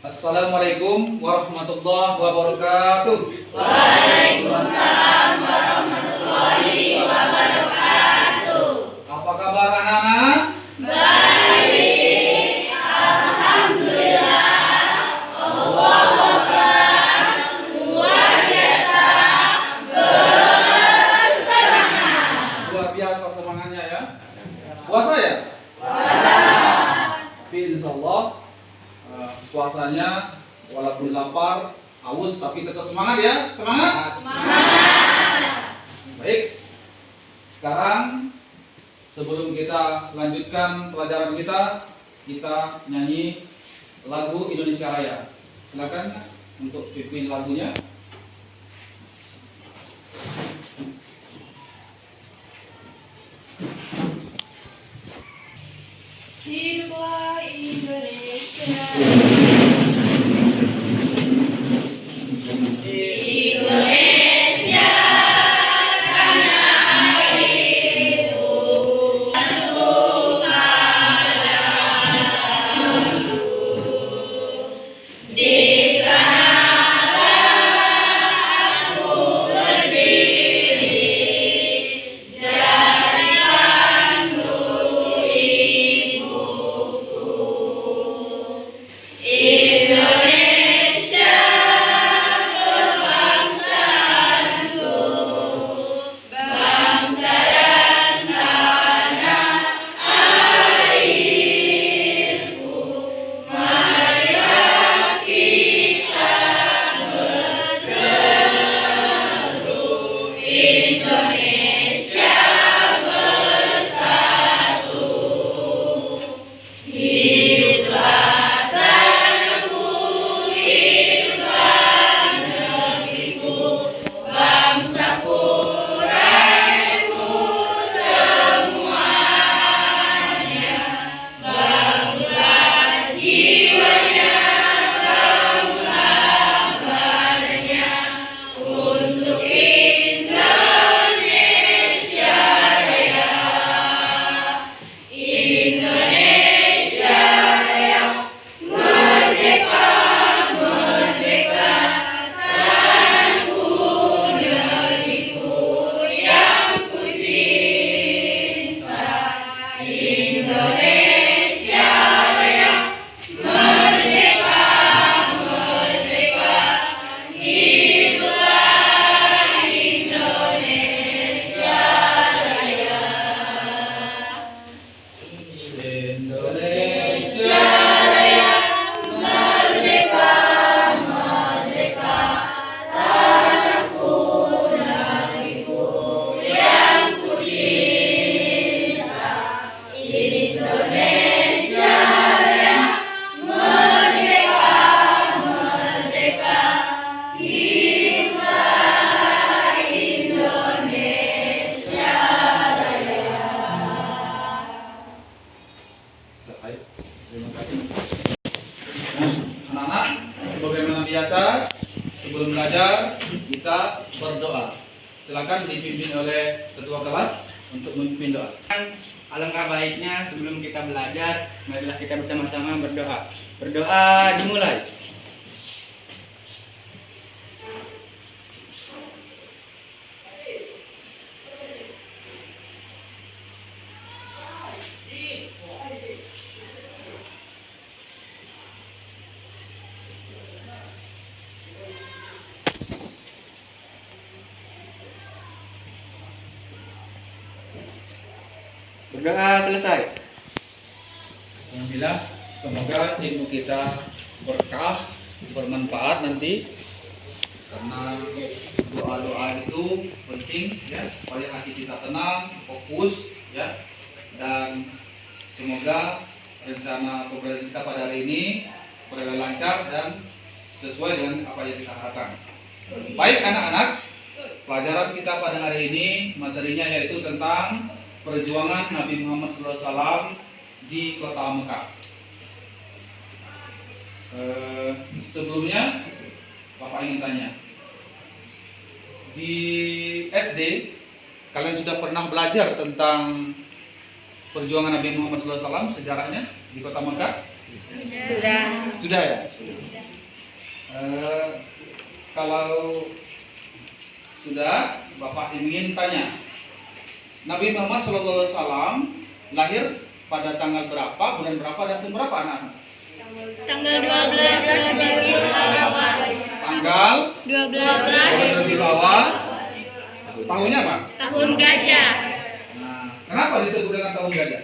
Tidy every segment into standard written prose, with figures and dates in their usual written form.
Assalamualaikum warahmatullahi wabarakatuh. Waalaikumsalam warahmatullahi wabarakatuh. Apa kabar anak-anak? Baik, alhamdulillah. Allahu Akbar. Luar biasa bersemangat. Luar biasa semangatnya ya. Puasa ya? Tapi insya Allah puasanya walaupun lapar, haus, tapi tetap semangat ya. Semangat? Semangat. Baik. Sekarang sebelum kita lanjutkan pelajaran kita nyanyi lagu Indonesia Raya. Silakan untuk pimpin lagunya. Hiduplah Indonesia. Indonesia tanah airku, tanpa padaku. Di sanalah aku berdiri, dari pandu ibuku. Indonesia kerbangsaanku, bangsa dan tanah airku. Marilah kita berseru, Indonesia bersatu. Hiduplah tanahku, hiduplah negeriku, bangsaku, rakyatku semuanya. Bangunlah jiwanya, bangunlah badannya, untuk Indonesia Raya. Indonesia Raya, merdeka, merdeka, tanahku, negeriku yang kucinta. Indonesia Raya, merdeka, merdeka, hiduplah Indonesia Raya. Indonesia Raya, merdeka, merdeka, tanahku, negeriku yang kucinta. Indonesia Raya, merdeka, merdeka, hiduplah Indonesia Raya. Baik, terima kasih. Nah, anak-anak, sebagaimana biasa, sebelum belajar kita berdoa. Silakan dipimpin oleh ketua kelas untuk memimpin doa. Alangkah baiknya sebelum kita belajar, marilah kita bersama-sama berdoa. Berdoa dimulai. Berdoa selesai. Alhamdulillah, semoga ilmu kita berkah, bermanfaat nanti. Karena doa-doa itu penting ya, supaya hati kita tenang, fokus ya. Dan semoga rencana pembelajaran kita pada hari ini berjalan lancar dan sesuai dengan apa yang kita harapkan. Baik anak-anak, pelajaran kita pada hari ini materinya yaitu tentang perjuangan Nabi Muhammad SAW di kota Mekah. Sebelumnya Bapak ingin tanya, di SD kalian sudah pernah belajar tentang perjuangan Nabi Muhammad SAW, sejarahnya di kota Mekah? Sudah. Sudah ya? Kalau sudah, Bapak ingin tanya, Nabi Muhammad SAW lahir pada tanggal berapa, bulan berapa, dan tahun berapa anak-anak? Tanggal 12 Rabiul Awal. Tanggal 12 Rabiul Awal. Tahunnya apa? tahun gajah. Nah, kenapa disebut dengan tahun gajah?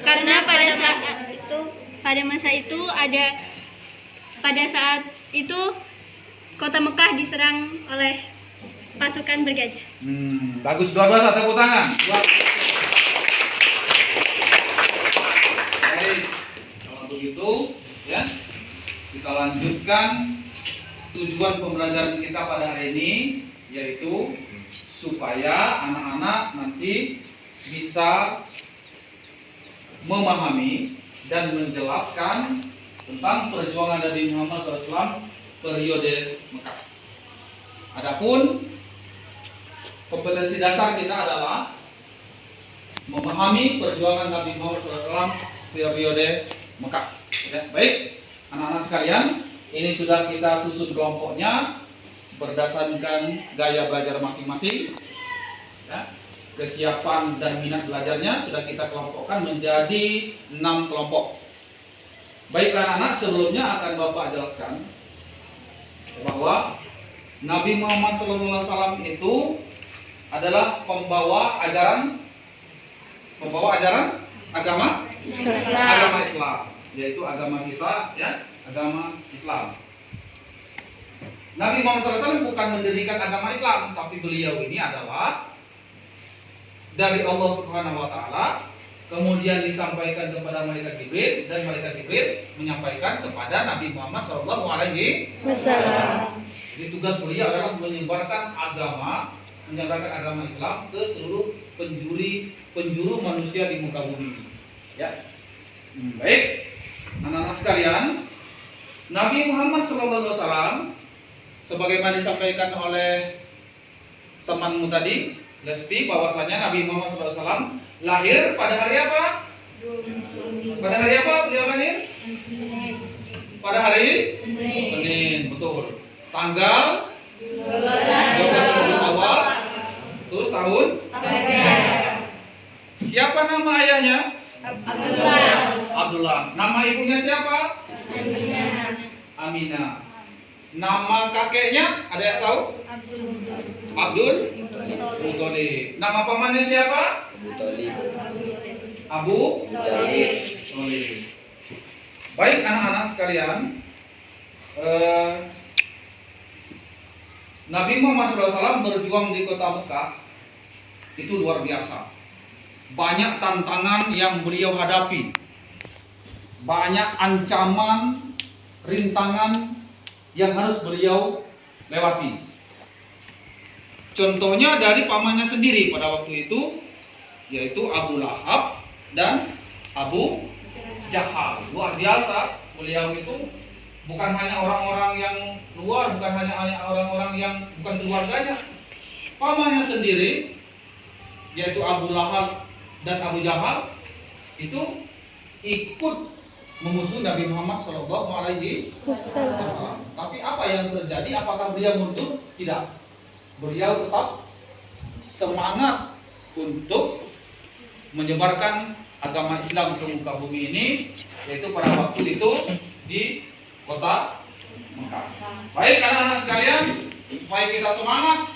Karena pada masa itu pada saat itu kota Mekah diserang oleh pasukan bergajah. Bagus, dua-dua tepuk tangan. Baik, kalau begitu ya kita lanjutkan tujuan pembelajaran kita pada hari ini, yaitu supaya anak-anak nanti bisa memahami dan menjelaskan tentang perjuangan Nabi Muhammad SAW periode Mekah. Adapun kompetensi dasar kita adalah memahami perjuangan Nabi Muhammad SAW periode Mekah. Ya, baik, anak-anak sekalian, ini sudah kita susun kelompoknya berdasarkan gaya belajar masing-masing. Ya, kesiapan dan minat belajarnya sudah kita kelompokkan menjadi 6 kelompok. Baik anak-anak, sebelumnya akan Bapak jelaskan bahwa Nabi Muhammad SAW itu adalah pembawa ajaran agama Islam, yaitu agama kita, ya, agama Islam. Nabi Muhammad SAW bukan mendirikan agama Islam, tapi beliau ini adalah dari Allah Subhanahu wa Ta'ala, kemudian disampaikan kepada malaikat Jibril, dan malaikat Jibril menyampaikan kepada Nabi Muhammad SAW. Jadi tugas beliau adalah menyebarkan agama Islam ke seluruh penjuru manusia di muka bumi. Ya, baik, anak-anak sekalian, Nabi Muhammad SAW, sebagaimana disampaikan oleh temanmu tadi, Lesti, bahwasanya Nabi Muhammad SAW lahir pada hari apa? Pada hari apa beliau lahir? Pada hari Senin, betul. Tanggal 12 Rabiul Awal, terus tahun? Siapa nama ayahnya? Abdullah. Nama ibunya siapa? Aminah. Nama kakeknya ada yang tahu? Abdul Muthalib. Nama pamannya siapa? Abu Thalib. Baik anak-anak sekalian, Nabi Muhammad SAW berjuang di kota Mekah itu luar biasa. Banyak tantangan yang beliau hadapi, banyak ancaman, rintangan yang harus beliau lewati. Contohnya dari pamannya sendiri pada waktu itu, yaitu Abu Lahab dan Abu Jahal. Luar biasa, beliau itu bukan hanya orang-orang yang luar, bukan hanya orang-orang yang bukan keluarganya. Pamannya sendiri, yaitu Abu Lahab dan Abu Jahal, itu ikut memusuhi Nabi Muhammad SAW. Tapi apa yang terjadi? Apakah beliau mundur? Tidak. Beliau tetap semangat untuk menyebarkan agama Islam ke muka bumi ini, yaitu pada waktu itu di kota Mekah. Baik anak-anak sekalian, supaya kita semangat,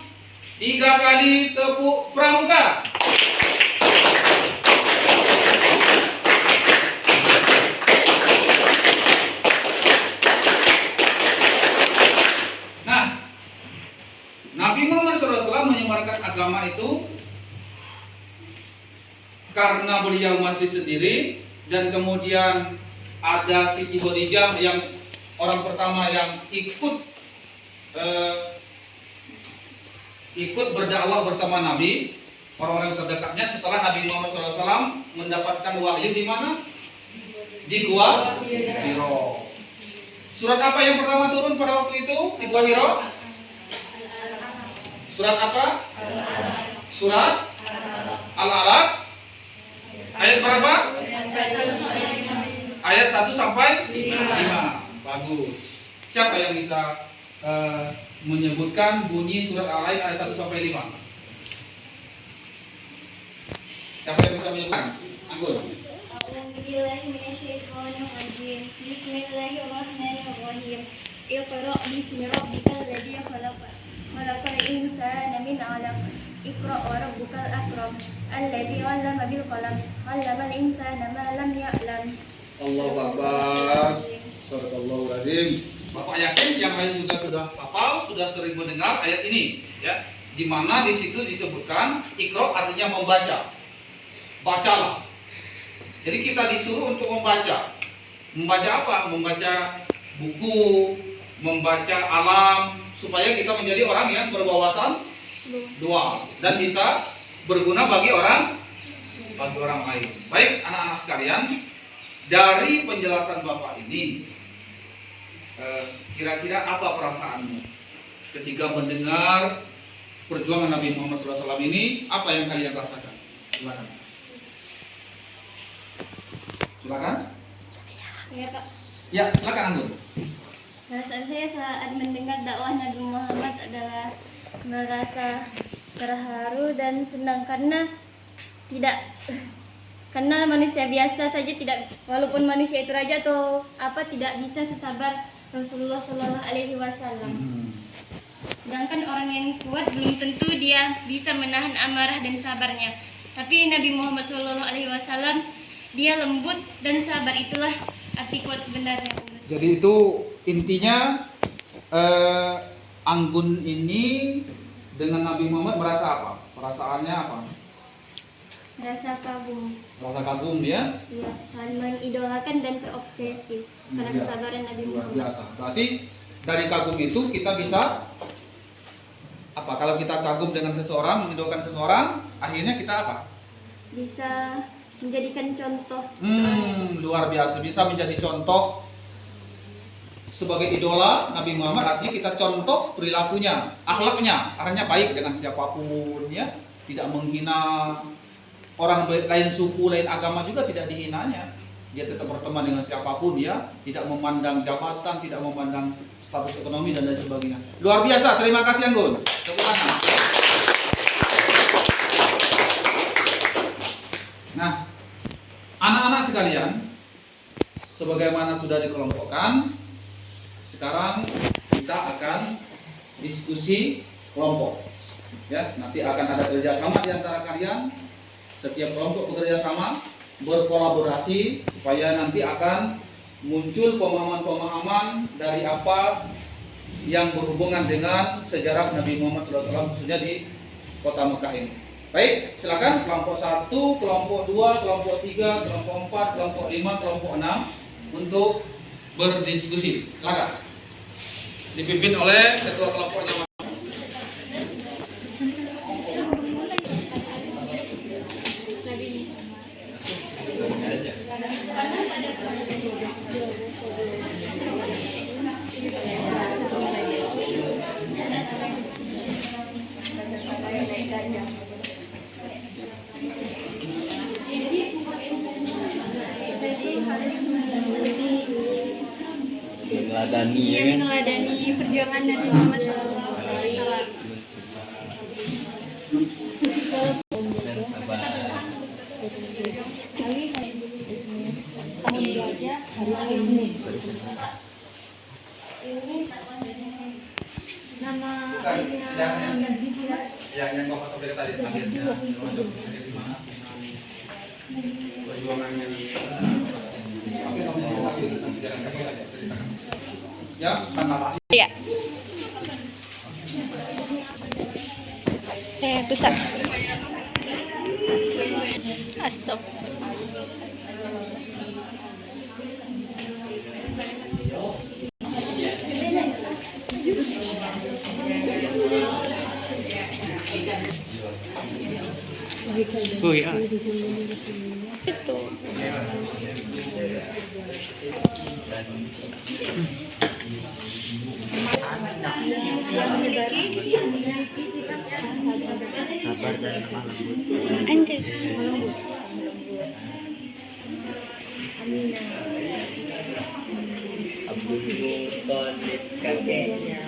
3 kali tepuk pramuka. Nabi Muhammad SAW menyebarkan agama itu karena beliau masih sendiri, dan kemudian ada Siti Khadijah yang orang pertama yang ikut berdakwah bersama Nabi, orang-orang terdekatnya setelah Nabi Muhammad SAW mendapatkan wahyu di mana? Di Gua Hiro. Surat apa yang pertama turun pada waktu itu di Gua Hiro? Surat apa? Surat Al-Alaq. Ayat berapa? Ayat 1 sampai 5. Bagus. Siapa yang bisa menyebutkan bunyi surat Al-Ain ayat 1 sampai 5? Siapa yang bisa menyebutkan? Anggur. Bismillahirrahmanirrahim. Iqra bismi rabbikal ladzi khalaq. Khalaqal insana min 'alaq. Iqra wa rabbukal akram. Alladzi 'allama bil qalam. 'allamal insana ma lam ya'lam. Allahu Akbar. Subhanallahu azim. Bapak yakin yang lain juga sudah hafal, sudah sering mendengar ayat ini, ya. Di mana di situ disebutkan Iqra artinya membaca. Bacalah. Jadi kita disuruh untuk membaca. Membaca apa? Membaca buku, membaca alam, supaya kita menjadi orang yang berwawasan luas dan bisa berguna bagi orang lain. Baik, anak-anak sekalian, dari penjelasan Bapak ini, kira-kira apa perasaanmu ketika mendengar perjuangan Nabi Muhammad SAW ini? Apa yang kalian rasakan? Silakan. Silakan. Ya, Pak. Ya, silakan Anggun. Perasaan saya saat mendengar dakwah Nabi Muhammad adalah merasa terharu dan senang karena manusia biasa saja tidak, walaupun manusia itu raja atau apa, tidak bisa sesabar Rasulullah Shallallahu Alaihi Wasallam. Sedangkan orang yang kuat belum tentu dia bisa menahan amarah dan sabarnya. Tapi Nabi Muhammad Shallallahu Alaihi Wasallam dia lembut dan sabar, itulah arti kuat sebenarnya. Jadi itu intinya, Anggun ini dengan Nabi Muhammad merasa apa? Perasaannya apa? Merasa kagum. Merasa kagum ya? Iya, saling mengidolakan dan terobsesi karena Iya, kesabaran Nabi luar Muhammad. biasa. Berarti dari kagum itu kita bisa apa? Kalau kita kagum dengan seseorang, mengidolakan seseorang, akhirnya kita apa? Bisa menjadikan contoh. Luar biasa, bisa menjadi contoh sebagai idola Nabi Muhammad. Artinya kita contoh perilakunya, akhlaknya baik dengan siapapun, ya, tidak menghina orang lain suku, lain agama juga tidak dihinanya. Dia tetap berteman dengan siapapun, ya, tidak memandang jabatan, tidak memandang status ekonomi dan lain sebagainya. Luar biasa, terima kasih Anggun. Tepuk tangan. Nah, anak-anak sekalian, sebagaimana sudah dikelompokkan, sekarang kita akan diskusi kelompok. Ya, nanti akan ada kerjasama di antara kalian. Setiap kelompok bekerja sama, berkolaborasi, supaya nanti akan muncul pemahaman-pemahaman dari apa yang berhubungan dengan sejarah Nabi Muhammad SAW, khususnya di kota Mekah ini. Baik, silakan kelompok 1, kelompok 2, kelompok 3, kelompok 4, kelompok 5, kelompok 6 untuk berdiskusi. Silakan. Dipimpin oleh ketua kelompoknya. Meneladani perjuangan Nabi Muhammad SAW. Dan sabar. Nama yang kau fotografer tadi akhirnya di mana? Perjuangannya. Ya, tanggal lahir. ya. Besar. Stop. Oh ya. Itu. Anjir. kakeknya.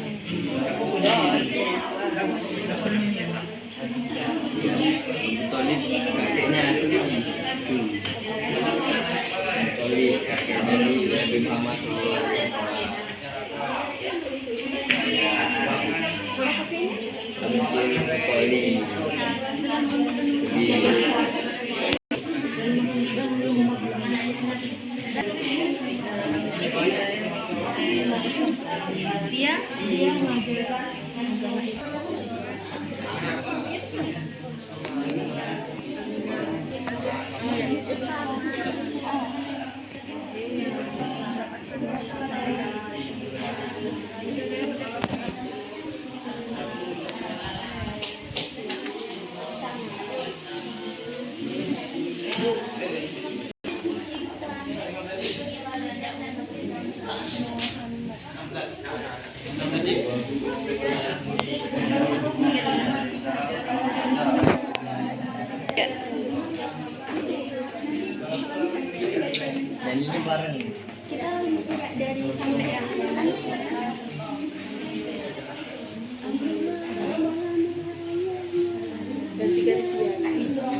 Tolib kakeknya Tolib kakeknya di Nabi Muhammad Tolib dia mengajarkan agama nyanyinya bareng. kita dari sampai yang dan 3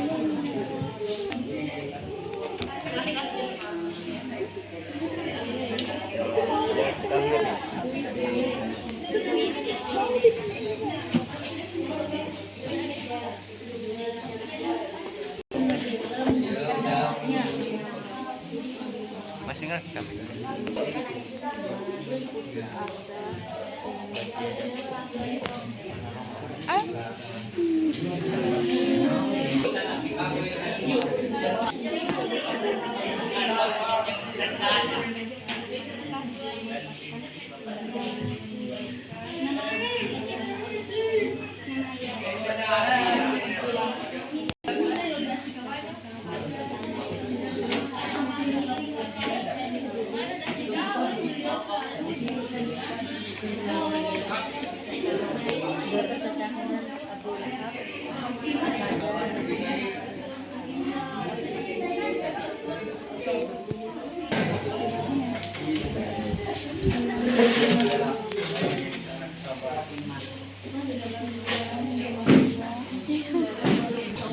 Masih ngerekam.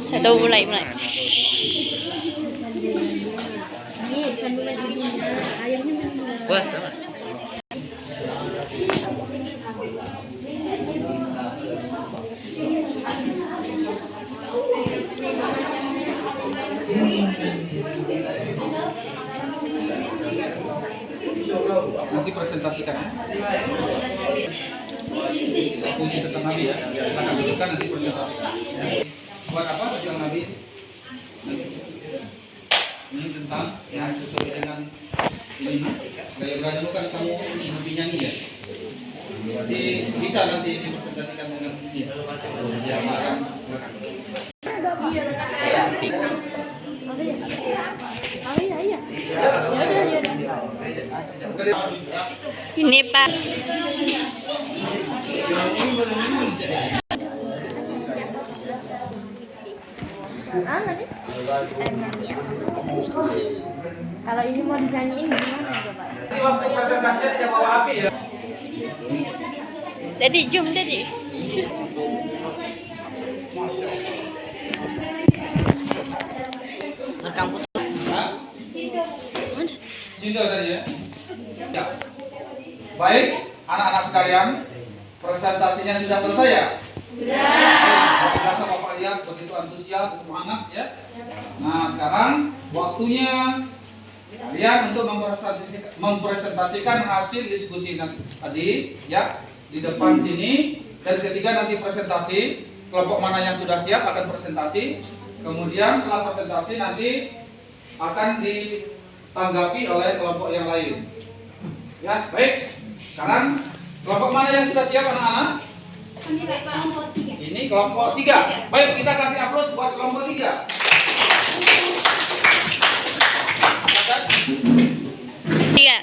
Satu mulai. Wah, sama. Nanti presentasikan. Kunci tentang Nabi ya. Kita akan tunjukkan nanti presentasikan. Buat apa tentang Nabi? Ini tentang ya sesuai dengan ini. Gaya-gaya dulu kan kamu hobi nyanyi ya. Berarti bisa nanti dipresentasikan dengan ini. Ya, Pak. Ini Pak. Kalau ini mau dinyanyiin gimana coba? Ini waktu presentasinya tidak bawa api ya. Jadi zoom jadi. Rekam putar. Gitu tadi ya. Ya. Baik, anak-anak sekalian, presentasinya sudah selesai ya? Sudah. Biasa Bapak lihat begitu antusias, semangat ya. Nah, sekarang waktunya kalian untuk mempresentasikan hasil diskusi tadi ya di depan sini, dan ketika nanti presentasi, kelompok mana yang sudah siap akan presentasi. Kemudian setelah presentasi nanti akan ditanggapi oleh kelompok yang lain. Ya, baik. Sekarang kelompok mana yang sudah siap anak-anak? Ini kelompok 3. Ini kelompok 3. Baik, kita kasih aplaus buat kelompok 3. Tiga.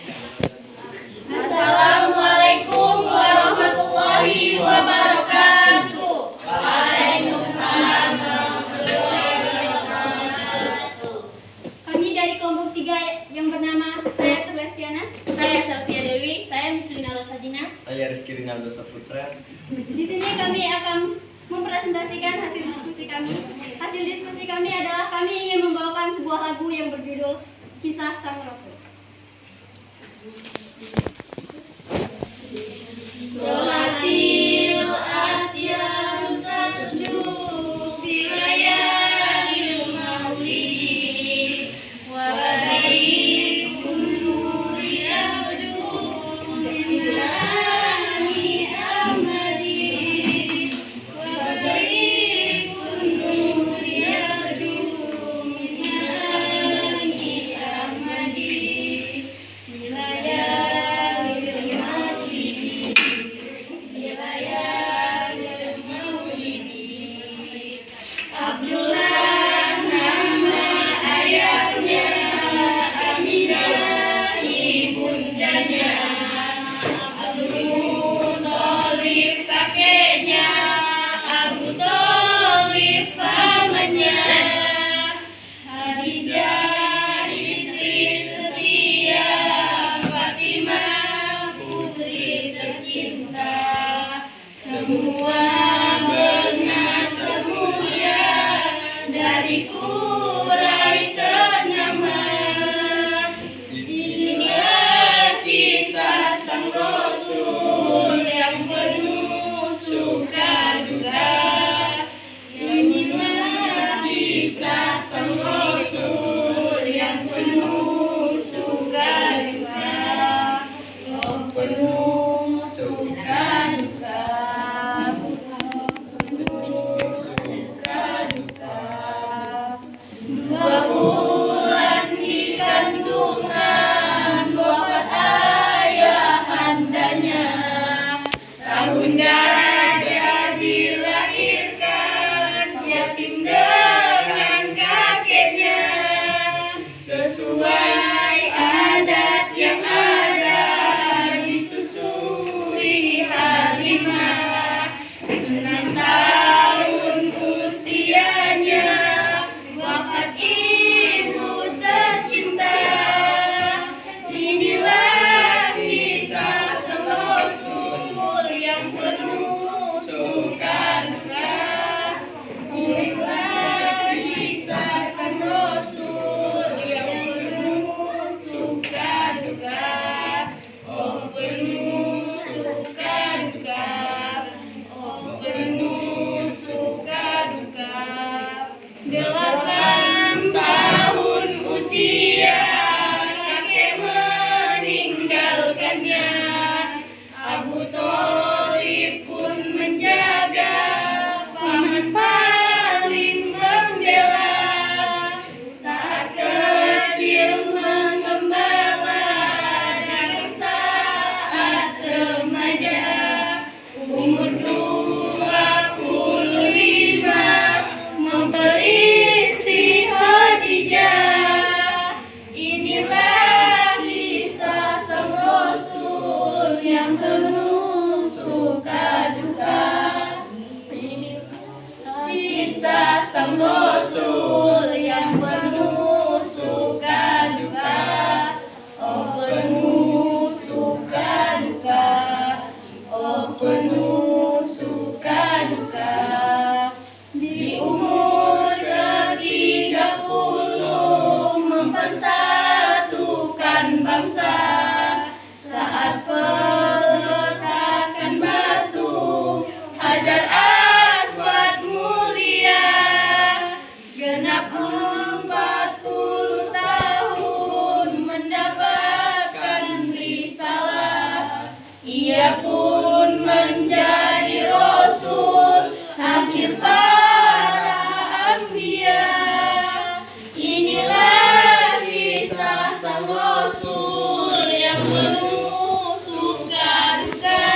Assalamualaikum warahmatullahi wabarakatuh. Waalaikumsalam warahmatullahi wabarakatuh. Kami dari kelompok 3 yang bernama saya Celestiana, saya Sofia Dewi, Sadina. Saya Rizky Rinaldo Saputra. Di sini kami akan mempresentasikan hasil diskusi kami. Hasil diskusi kami adalah kami ingin membawakan sebuah lagu yang berjudul Kisah Sang Rasul. Rohatil asyam tasdu filayalil maulidi wa barikum nuri yahdu billahi amadi wa barikum nuri yahdu billahi amadi filayalil maulidi filayalil maulidi. Abdullah nama ayahnya, Aminah ibundanya, Abdul Muthalib kakeknya, Abu Thalib pamannya, Khadijah istri setia, Fatimah putri tercinta, semua bernasab mulia dari Quraisy ternama. Inilah kisah sang Rasul yang penuh suka duka. Inilah kisah sang Rasul yang penuh suka duka. Oh, penuh suka duka. Dua bulan di kandungan wafat ayahandanya, tahun gajah dilahirkan yatim dengan kakeknya, sesuai adat yang ada disusui Halimah. 6 tahun usianya wafat ibu tercinta. Inilah kisah sang Rasul yang penuh suka duka. Inilah kisah sang Rasul yang penuh suka duka. Oh, penuh suka duka. Oh, penuh suka duka. 8 tahun usia kakek meninggalkannya. Abu Thalib pun menjaga, paman paling membela. Saat kecil menggembala, dagang saat remaja, umur 25 memperistri Khadijah. Inilah kisah sang Rasul yang penuh suka duka. Inilah kisah sang Rasul yang penuh suka duka. Oh, penuh suka duka. Oh, penuh suka duka. Di umur ke-30 mempersatukan bangsa. Saat peletakan batu Hajar Aswad mulia, genap 40 tahun mendapatkan risalah. Ia pun menjadi Rasul akhir para anbiya. Inilah kisah sang Rasul yang penuh suka duka.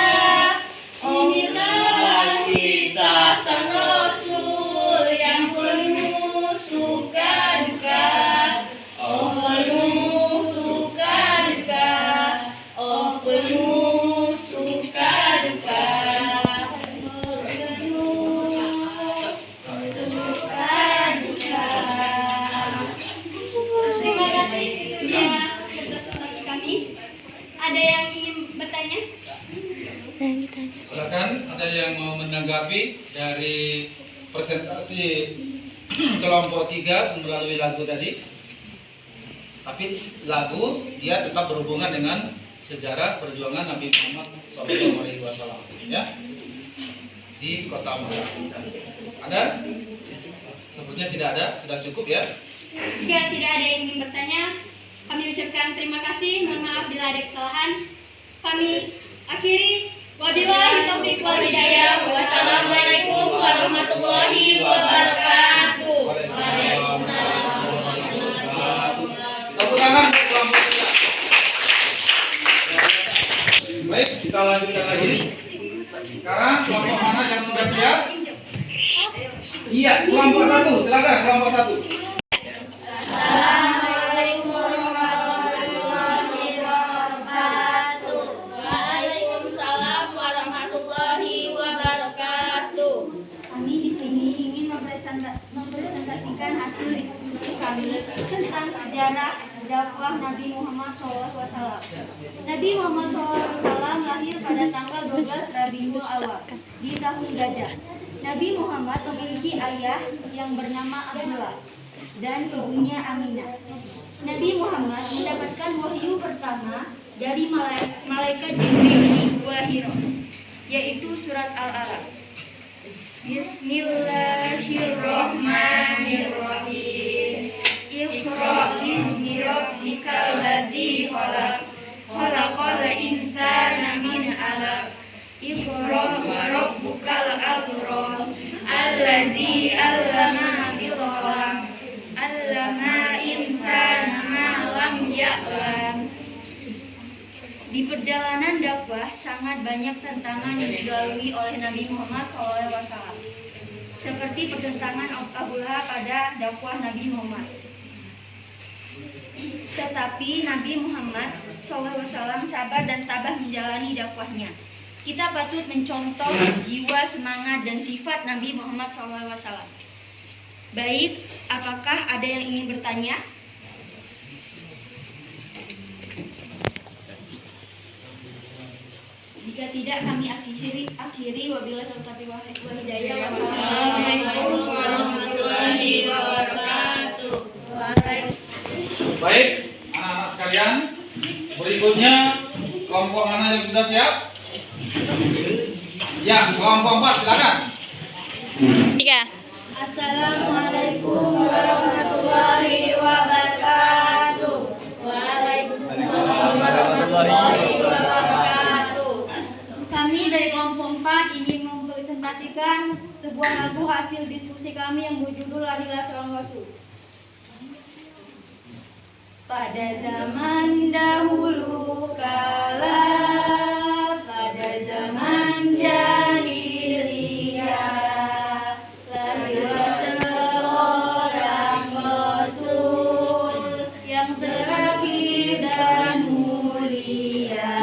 Inilah kisah sang Rasul yang penuh suka duka. Oh, penuh suka duka. Oh, penuh suka Silakan, ada yang mau menanggapi dari presentasi kelompok 3 melalui lagu tadi? Tapi lagu dia tetap berhubungan dengan sejarah perjuangan Nabi Muhammad SAW, ya, di Kota Malang. Ada? Sepertinya tidak ada, sudah cukup ya. Jika tidak ada yang ingin bertanya, kami ucapkan terima kasih. Mohon maaf bila ada kesalahan. Kami akhiri. Wabillahi taufiq wal hidayah. Wassalamualaikum warahmatullahi wabarakatuh. Waalaikumsalam warahmatullahi wabarakatuh. Tepuk tangan untuk kelompok 3. Baik, kita lanjutkan lagi. Sekarang kelompok mana yang sudah siap? Iya, kelompok 1. Silakan kelompok 1. Assalamualaikum warahmatullahi wabarakatuh. Waalaikumsalam warahmatullahi wabarakatuh. Kami di sini ingin mempresentasikan hasil diskusi kami tentang sejarah dakwah Nabi Muhammad SAW. Nabi Muhammad SAW lahir pada tanggal 12 Rabiul Awal di tahun Gajah. Nabi Muhammad memiliki ayah yang bernama Abdullah dan ibunya Aminah. Nabi Muhammad mendapatkan wahyu pertama dari malaikat Jibril di Gua Hiro, yaitu surat Al-Alaq. Bismillahirrahmanirrahim. Iqra bismi rabbikal ladzi khalaq. Khalaqal insana min 'alaq. Iqra wa rabbukal akram. Alladzi 'allama bil qalam. 'Allama insana ma lam ya'lam. Di perjalanan dakwah sangat banyak tantangan yang dilalui oleh Nabi Muhammad SAW, seperti pertentangan Abu Lahab pada dakwah Nabi Muhammad. Tetapi Nabi Muhammad SAW sabar dan tabah menjalani dakwahnya. Kita patut mencontoh jiwa, semangat, dan sifat Nabi Muhammad SAW. Baik, apakah ada yang ingin bertanya? Jika tidak, kami akhiri wabillahi taufiq wal hidayah. Wassalamualaikum warahmatullahi wabarakatuh. Baik, anak-anak sekalian, berikutnya kelompok mana yang sudah siap? Ya, kelompok 4, silakan. 3. Assalamualaikum warahmatullahi wabarakatuh. Waalaikumsalam warahmatullahi wabarakatuh. Kami dari kelompok 4 ingin mempresentasikan sebuah lagu hasil diskusi kami yang berjudul Lahirlah Seorang Rasul. Pada zaman dahulu kala, pada zaman jahiliyah, lahirlah seorang Rasul yang terakhir dan mulia.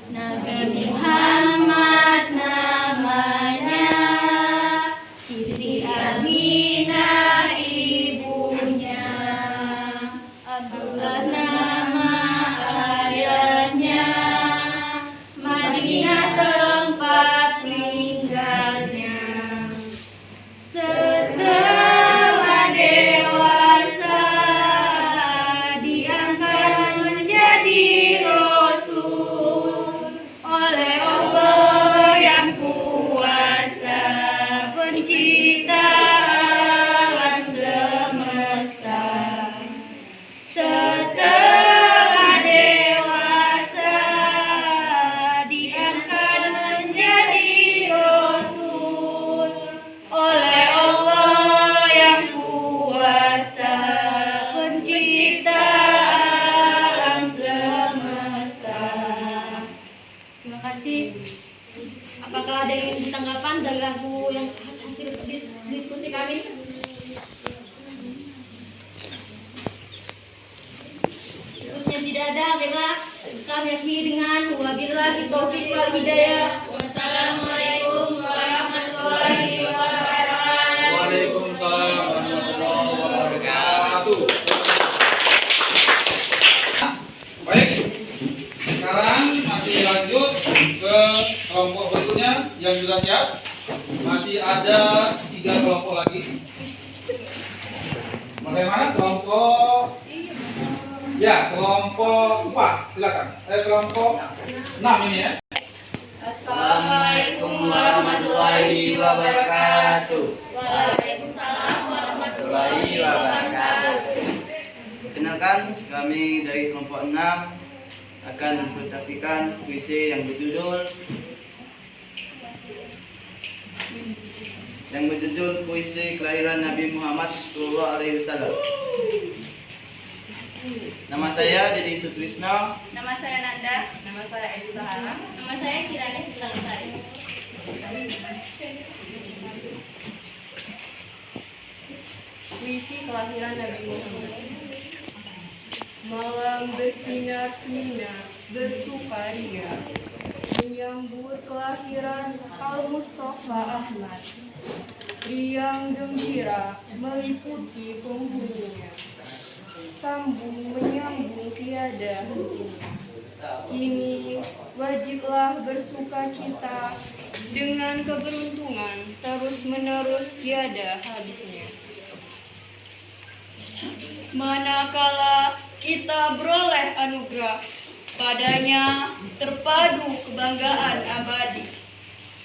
Nabi Muhammad namanya, Siti Aminah ibunya, Abdullah nama ayahnya, Madinah tempat tinggalnya. Setelah dewasa diangkat menjadi Rasul oleh Allah yang kuasa, pencipta alam semesta. Setelah dewasa diangkat menjadi Rasul oleh Allah yang kuasa, pencipta alam semesta. Terima kasih. Apakah ada yang ingin tanggapan dari lagu yang hasil diskusi kami? Sepertinya tidak ada. Baiklah, kami akhiri dengan wabillahi taufiq wal hidayah. Wassalamualaikum warahmatullahi wabarakatuh. Waalaikumsalam warahmatullahi wabarakatuh. Baik, sekarang masih lanjut ke kelompok berikutnya yang sudah siap. Masih ada 3 kelompok lagi. Bagaimana kelompok? Ya, kelompok 4. Silakan. Kelompok 6 ini ya. Assalamualaikum warahmatullahi wabarakatuh. Waalaikumsalam warahmatullahi wabarakatuh. Perkenalkan, kami dari kelompok 6 akan mempresentasikan puisi yang berjudul Puisi Kelahiran Nabi Muhammad SAW. Nama saya Dedi Sutrisno. Nama saya Nanda. Nama saya Edi Sahara. Nama saya Kirana Sintalsari. Puisi Kelahiran Nabi Muhammad. Malam bersinar-sinar bersukaria menyambut kelahiran Al-Mustafa Ahmad. Riang gembira meliputi penghulunya, sambung menyambung tiada hentinya. Kini wajiblah bersuka cita dengan keberuntungan terus menerus tiada habisnya. Manakala kita beroleh anugerah, padanya terpadu kebanggaan abadi.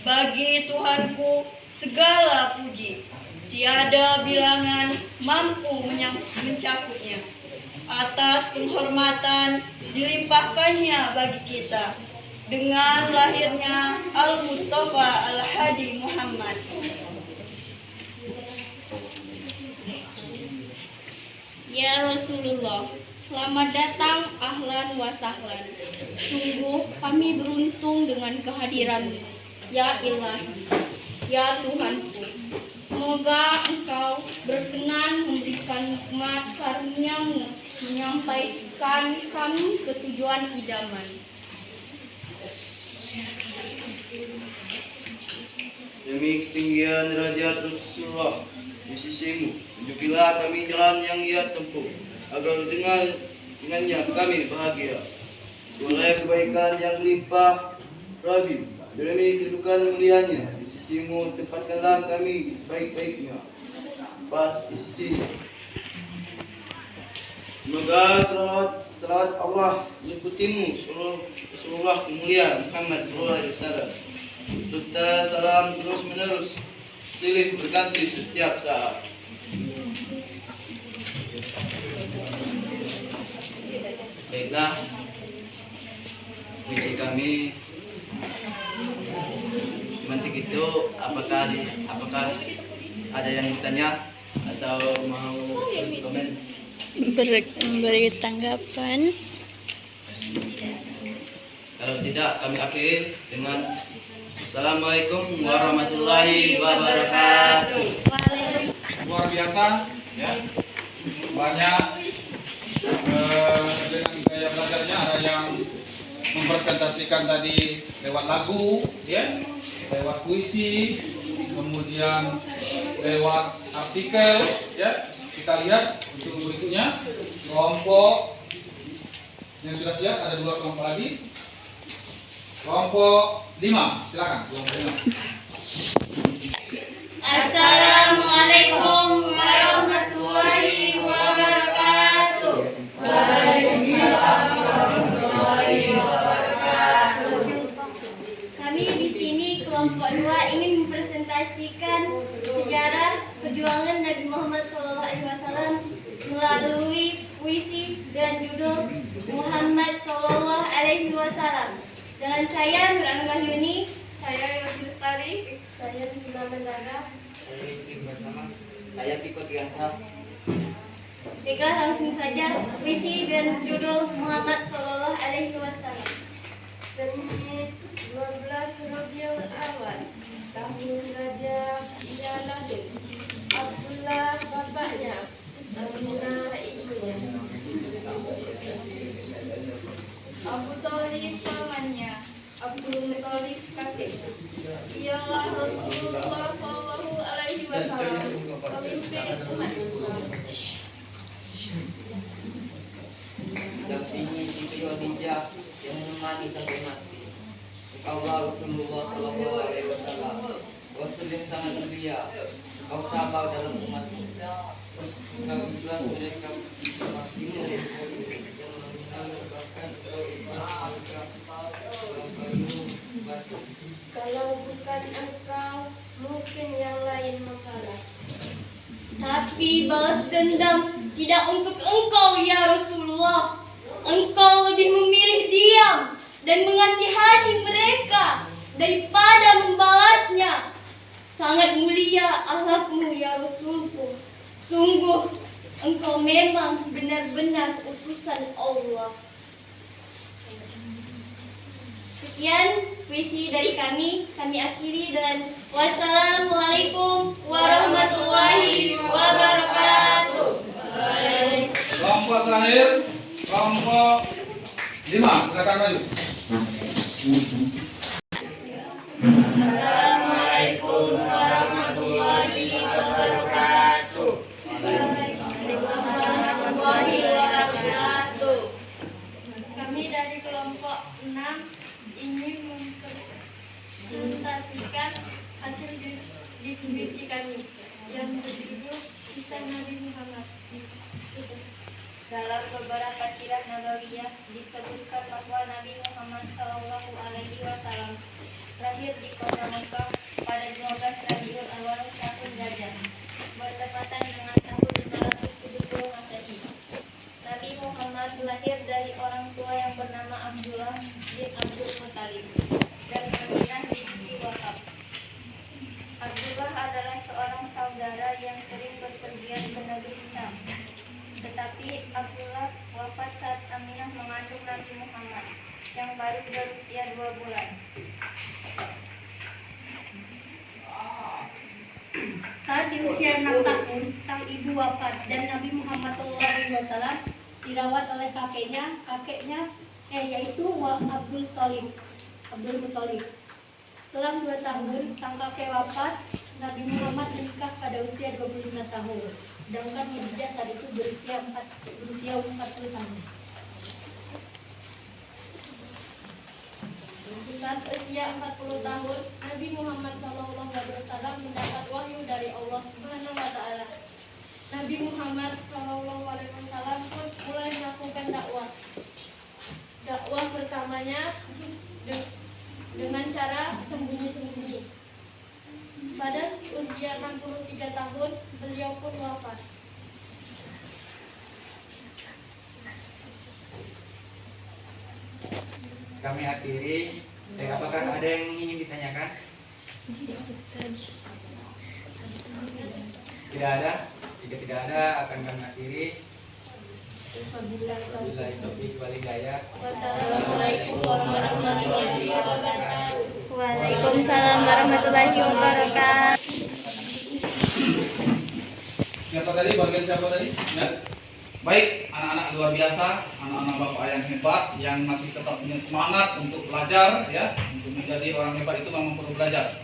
Bagi Tuhanku segala puji, tiada bilangan mampu mencakupnya. Atas penghormatan dilimpahkannya bagi kita dengan lahirnya Al-Mustafa Al-Hadi Muhammad. Ya Rasulullah, selamat datang, ahlan wa sahlan. Sungguh kami beruntung dengan kehadiranmu, ya Ilahi, ya Tuhanku. Semoga Engkau berkenan memberikan nikmat karunia-Mu menyampaikan kami ke tujuan idaman. Demi ketinggian derajat Rasulullah di sisimu, tunjukilah kami jalan yang ia tempuh, agar dengannya kami bahagia. Oleh kebaikan yang melimpah Rabi, demi kedudukan mulianya di sisimu, tempatkanlah kami baik-baiknya pas di sisinya. Semoga salawat Allah menyebutimu Rasulullah kemuliaan Muhammad SAW. Serta salam terus menerus silih berganti setiap saat. Baiklah, puisi kami sementik itu. Apakah ada yang bertanya atau mau komen? Memberi tanggapan. Kalau tidak, kami akhiri dengan Assalamualaikum warahmatullahi wabarakatuh. Luar biasa ya. Banyak dengan gaya belajarnya, ada yang mempresentasikan tadi lewat lagu ya, lewat puisi, kemudian lewat artikel ya. Kita lihat untuk berikutnya kelompok yang sudah siap, ada 2 kelompok lagi. Kelompok 5, silakan kelompok 5. Assalamualaikum warahmatullahi wabarakatuh. Waalaikumsalam warahmatullahi wabarakatuh. Kami di sini kelompok 2 ingin mempresentasikan sejarah perjuangan Nabi Muhammad SAW melalui puisi dan judul Muhammad SAW. Dengan saya Nur Anwar Yuni, saya Yosi Lestari, saya Susila Mendana. Saya Piko Tiasa. Tiga langsung saja puisi dan judul Muhammad SAW. Seni 12 Rabiul Awal tahun Gajah ia lahir. Abdullah bapaknya, Aminah ibunya, Abu Thalib pamannya, Abdul Muthalib kakeknya. Ialah Rasulullah SAW, pemimpin umat Islam. Dampingi Siti Khadijah yang menemani sampai mati. Engkaulah Rasulullah Shallallahu Alaihi Wasallam, Rasul yang sangat mulia. Kau sabar dalam umatmu. Kau ikhlas mereka makimu yang bahkan kau ikhlas mereka kau batu. Kalau bukan engkau, mungkin yang lain mengalah. Tapi balas dendam tidak untuk engkau ya Rasulullah. Engkau lebih memilih diam dan mengasihani mereka daripada membalasnya. Sangat mulia akhlakmu ya Rasulku. Sungguh engkau memang benar-benar utusan Allah. Sekian puisi dari kami akhiri dengan wassalamualaikum warahmatullahi wabarakatuh. Kelompok terakhir, kelompok 5, silakan maju. Assalamualaikum warahmatullahi wabarakatuh. Warahmatullahi wabarakatuh. Kami dari kelompok 6 ingin mempresentasikan hasil diskusi kami yang berjudul Kisah Nabi Muhammad. Dalam beberapa sirah nabawiyah disebutkan bahwa Nabi Muhammad Shallallahu Alaihi Wasallam lahir di kota Mekah pada 12 Rabiul Awal tahun Gajah, bertepatan dengan tahun 570 Masehi. Nabi Muhammad lahir dari orang tua yang bernama Abdullah bin Abdul Muthalib dan Aminah binti Wahab. Abdullah adalah seorang saudara yang sering berpergian ke negeri Syam. Tetapi Abdullah wafat saat Aminah mengandung Nabi Muhammad yang baru berusia 2 bulan. Saat di usia 6 tahun, sang ibu wafat dan Nabi Muhammad SAW dirawat oleh kakeknya yaitu Abdul Muthalib. Selang 2 tahun, sang kakek wafat, Nabi Muhammad menikah pada usia 25 tahun. Sedangkan Khadijah saat itu berusia 40 tahun. Saat usia 40 tahun, Nabi Muhammad SAW mendapat wahyu dari Allah Subhanahu wa Ta'ala. Nabi Muhammad SAW pun mulai melakukan dakwah. Dakwah pertamanya dengan cara sembunyi-sembunyi. Pada usia 63 tahun, beliau pun wafat. Kami akhiri. Apakah ada yang ingin ditanyakan? Tidak ada. Jika tidak ada, akan kami akhiri. Wabillahi taufiq wal hidayah. Wassalamualaikum warahmatullahi wabarakatuh. Waalaikumsalam warahmatullahi wabarakatuh. Siapa tadi? Bagian siapa tadi? Ya. Baik, anak-anak luar biasa, anak-anak bapak yang hebat, yang masih tetap punya semangat untuk belajar, ya, untuk menjadi orang hebat itu memang perlu belajar.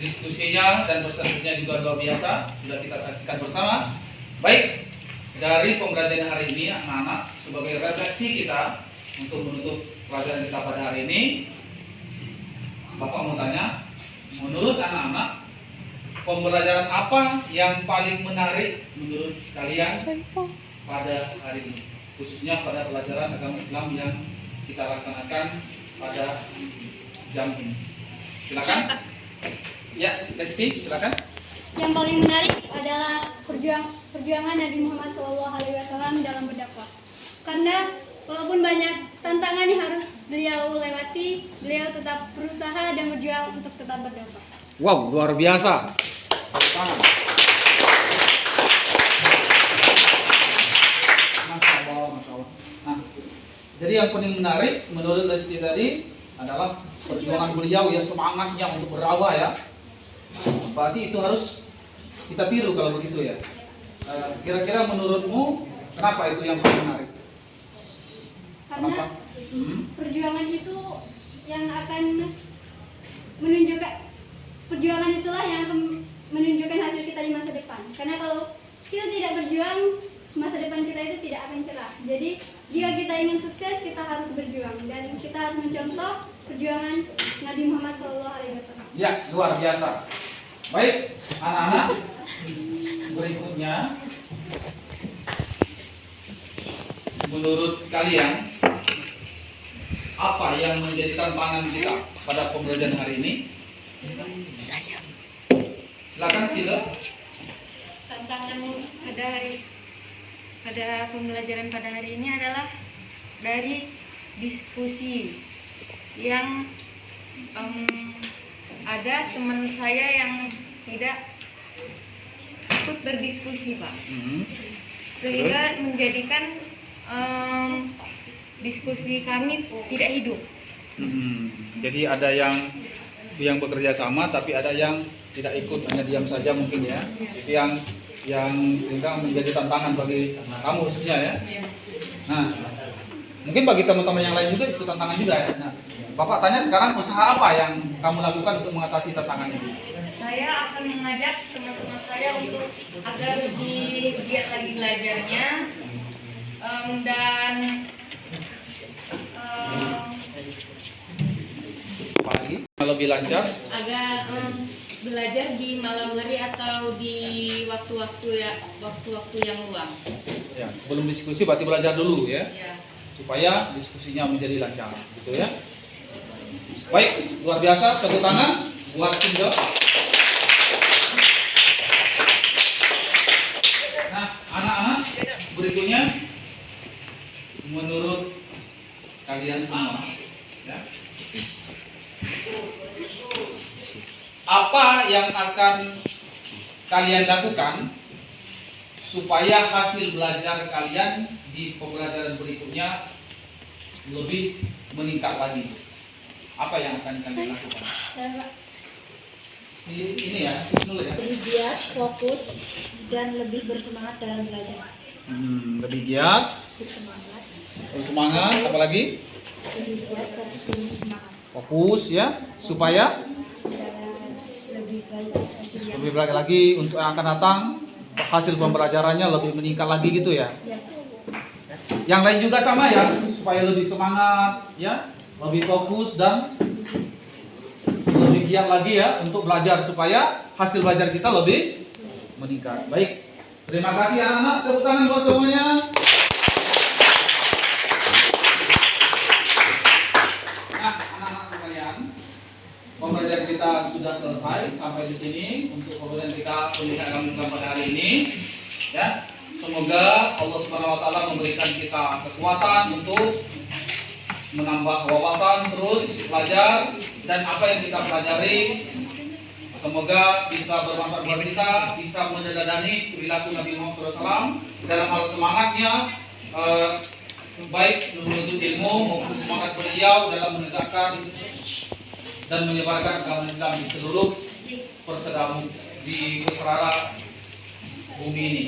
Diskusinya dan pesertanya juga luar biasa, sudah kita saksikan bersama. Baik, dari pembelajaran hari ini, anak-anak, sebagai refleksi kita untuk menutup pelajaran kita pada hari ini, bapak mau tanya, menurut anak-anak, pembelajaran apa yang paling menarik menurut kalian pada hari ini, khususnya pada pelajaran agama Islam yang kita laksanakan pada jam ini? Silakan. Ya, Lesti, silakan. Yang paling menarik adalah perjuangan Nabi Muhammad SAW dalam berdakwah. Karena walaupun banyak tantangan yang harus beliau lewati, beliau tetap berusaha dan berjuang untuk tetap berdakwah. Wow, luar biasa. Tangan. Masya Allah, Masya Allah. Nah, jadi yang paling menarik menurut Lesti tadi adalah perjuangan beliau, ya, semangatnya untuk berdakwah, ya. Berarti itu harus kita tiru kalau begitu, ya. Kira-kira menurutmu kenapa itu yang paling menarik? Karena perjuangan itu yang akan menunjukkan, perjuangan itulah yang akan menunjukkan hasil kita di masa depan. Karena kalau kita tidak berjuang, masa depan kita itu tidak akan cerah. Jadi jika kita ingin sukses, kita harus berjuang dan kita harus mencontoh perjuangan Nabi Muhammad SAW. Ya, luar biasa. Baik, anak-anak, berikutnya menurut kalian apa yang menjadi tantangan kita pada pembelajaran hari ini? Silakan Cila. Tantangan pada pembelajaran pada hari ini adalah dari diskusi yang ada teman saya yang tidak ikut berdiskusi, Pak, sehingga menjadikan diskusi kami tidak hidup. Jadi ada yang bekerja sama, tapi ada yang tidak ikut, hanya diam saja mungkin ya. Itu yang sehingga menjadi tantangan bagi kamu khususnya ya. Nah, mungkin bagi teman-teman yang lain juga itu tantangan juga ya. Nah, Bapak tanya sekarang usaha apa yang kamu lakukan untuk mengatasi tantangan ini? Saya akan mengajak teman-teman saya untuk agar lebih giat lagi belajarnya, dan Apalagi lebih lancar. agar belajar di malam hari atau di waktu-waktu yang luang. Ya, sebelum diskusi berarti belajar dulu ya, Ya. supaya diskusinya menjadi lancar, gitu ya. Baik, luar biasa. Tepuk tangan buat Cindo. Nah, anak-anak, berikutnya menurut kalian semua, ya, apa yang akan kalian lakukan supaya hasil belajar kalian di pembelajaran berikutnya lebih meningkat lagi? Apa yang akan kalian lakukan? Saya Pak, Ini ya, dulu ya. lebih giat, fokus, dan lebih bersemangat dalam belajar. Lebih giat, Bersemangat, bersemangat, apalagi lebih giat, dan bersemangat. fokus ya, supaya Dan lebih baik hasilnya. lebih baik lagi untuk yang akan datang, hasil pembelajarannya lebih meningkat lagi gitu ya. Ya. Yang lain juga sama ya, supaya lebih semangat ya, lebih fokus dan lebih giat lagi ya untuk belajar supaya hasil belajar kita lebih meningkat. Baik, terima kasih anak-anak, tepuk tangan buat semuanya. Nah, anak-anak sekalian, pembelajaran kita sudah selesai sampai di sini untuk pembelajaran kita pendidikan pada hari ini. Ya, semoga Allah Subhanahu Wa Taala memberikan kita kekuatan untuk menambah wawasan terus belajar, dan apa yang kita pelajari semoga bisa bermanfaat buat kita, bisa menjadani perilaku Nabi Muhammad SAW dalam hal semangatnya, baik menuntut ilmu maupun semangat beliau dalam menegakkan dan menyebarkan agama Islam di seluruh persedamu di pusara bumi ini.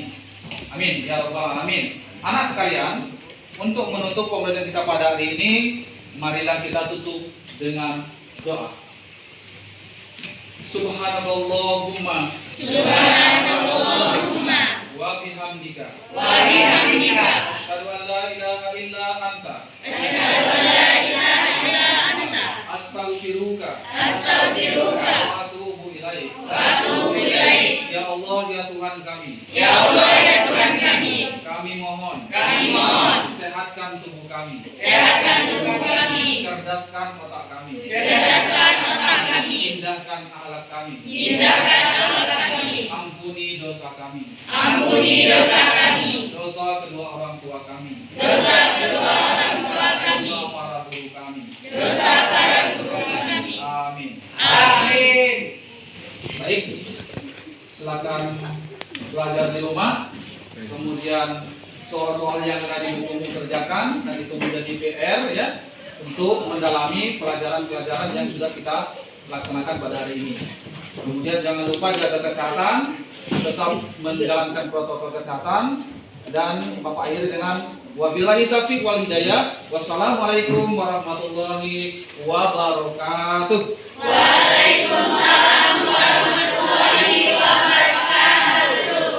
Amin ya rabbal alamin. Anak sekalian, untuk menutup pembelajaran kita pada hari ini, marilah kita tutup dengan doa. Subhanallahumma wa bihamdika asyhadu an la ilaha illa anta astaghfiruka wa atubu ilaik. Ya Allah ya Tuhan kami, kami mohon sehatkan tubuh kami, cerdaskan otak kami, indahkan akhlak kami, ampuni dosa kami, dosa kedua orang tua kami, dosa para guru kami. Amin. Baik, silakan belajar di rumah. Kemudian soal-soal yang tadi buku kerjakan dan itu menjadi PR ya, untuk mendalami pelajaran-pelajaran yang sudah kita laksanakan pada hari ini. Kemudian jangan lupa jaga kesehatan, tetap menjalankan protokol kesehatan, dan Bapak akhiri dengan wabillahi taufiq wal hidayah. Wassalamualaikum warahmatullahi wabarakatuh. Waalaikumsalam warahmatullahi